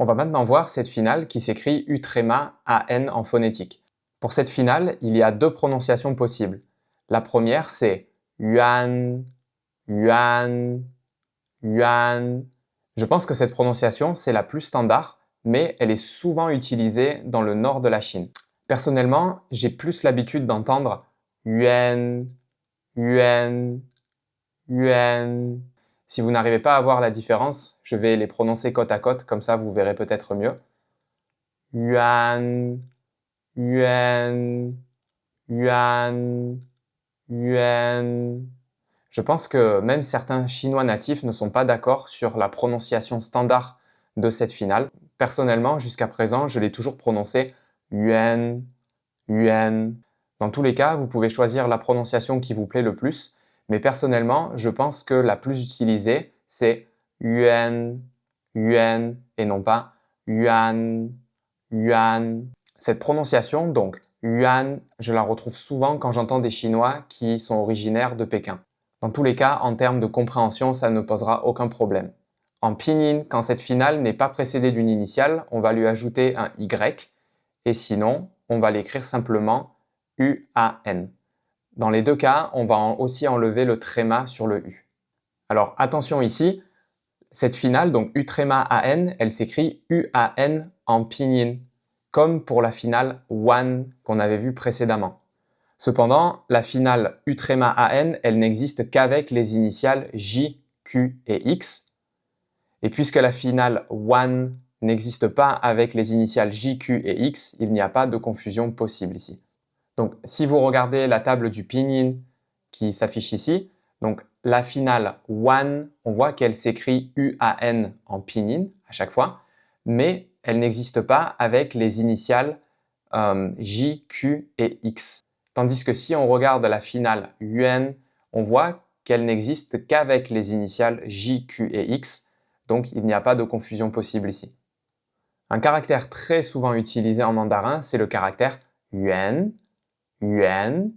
On va maintenant voir cette finale qui s'écrit U-A-N en phonétique. Pour cette finale, il y a deux prononciations possibles. La première, c'est yuan, yuan, yuan. Je pense que cette prononciation, c'est la plus standard, mais elle est souvent utilisée dans le nord de la Chine. Personnellement, j'ai plus l'habitude d'entendre yuan, yuan, yuan. Si vous n'arrivez pas à voir la différence, je vais les prononcer côte à côte, comme ça vous verrez peut-être mieux. Yuan, yuan, yuan, yuan. Je pense que même certains Chinois natifs ne sont pas d'accord sur la prononciation standard de cette finale. Personnellement, jusqu'à présent, je l'ai toujours prononcé yuan, yuan. Dans tous les cas, vous pouvez choisir la prononciation qui vous plaît le plus, mais personnellement, je pense que la plus utilisée, c'est yuan, yuan, et non pas yuan, yuan. Cette prononciation, donc yuan, je la retrouve souvent quand j'entends des Chinois qui sont originaires de Pékin. Dans tous les cas, en termes de compréhension, ça ne posera aucun problème. En pinyin, quand cette finale n'est pas précédée d'une initiale, on va lui ajouter un Y, et sinon, on va l'écrire simplement U-A-N. Dans les deux cas, on va aussi enlever le tréma sur le U. Alors attention ici, cette finale, donc U-A-N, elle s'écrit U-A-N en pinyin, comme pour la finale wan qu'on avait vue précédemment. Cependant, la finale U-A-N, elle n'existe qu'avec les initiales J, Q et X. Et puisque la finale wan n'existe pas avec les initiales J, Q et X, il n'y a pas de confusion possible ici. Donc, si vous regardez la table du pinyin qui s'affiche ici, donc la finale wan, on voit qu'elle s'écrit U-A-N en pinyin à chaque fois, mais elle n'existe pas avec les initiales J, Q et X. Tandis que si on regarde la finale yuan, on voit qu'elle n'existe qu'avec les initiales J, Q et X, donc il n'y a pas de confusion possible ici. Un caractère très souvent utilisé en mandarin, c'est le caractère yuan, yuan,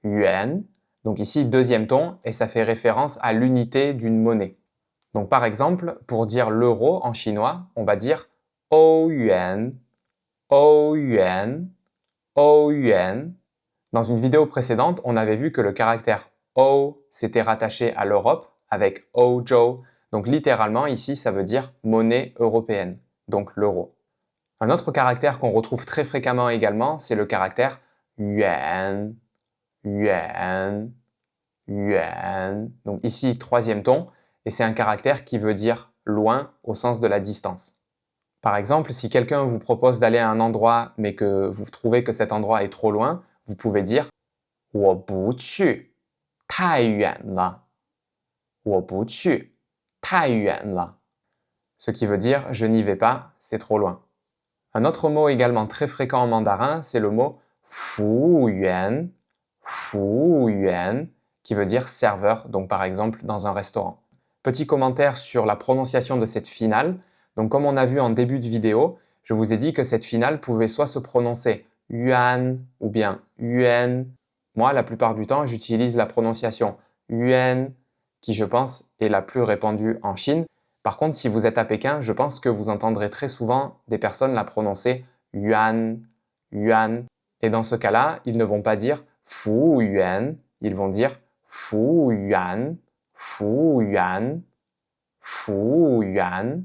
yuan. Donc ici, deuxième ton, et ça fait référence à l'unité d'une monnaie. Donc par exemple, pour dire l'euro en chinois, on va dire o yuan, o yuan, o yuan. Dans une vidéo précédente, on avait vu que le caractère O s'était rattaché à l'Europe avec Ozhou. Donc littéralement, ici, ça veut dire monnaie européenne, donc l'euro. Un autre caractère qu'on retrouve très fréquemment également, c'est le caractère yuan, yuan, yuan. Donc ici, troisième ton, et c'est un caractère qui veut dire loin au sens de la distance. Par exemple, si quelqu'un vous propose d'aller à un endroit, mais que vous trouvez que cet endroit est trop loin, vous pouvez dire 我不去，太远了。我不去，太远了。Ce qui veut dire je n'y vais pas, c'est trop loin. Un autre mot également très fréquent en mandarin, c'est le mot 服务员, 服务员, qui veut dire serveur, donc par exemple dans un restaurant. Petit commentaire sur la prononciation de cette finale. Donc comme on a vu en début de vidéo, je vous ai dit que cette finale pouvait soit se prononcer yuan ou bien yuan. Moi, la plupart du temps, j'utilise la prononciation yuan, qui je pense est la plus répandue en Chine. Par contre, si vous êtes à Pékin, je pense que vous entendrez très souvent des personnes la prononcer yuan, yuan. Et dans ce cas-là, ils ne vont pas dire fu yuan, ils vont dire fu yuan, fu yuan, fu yuan.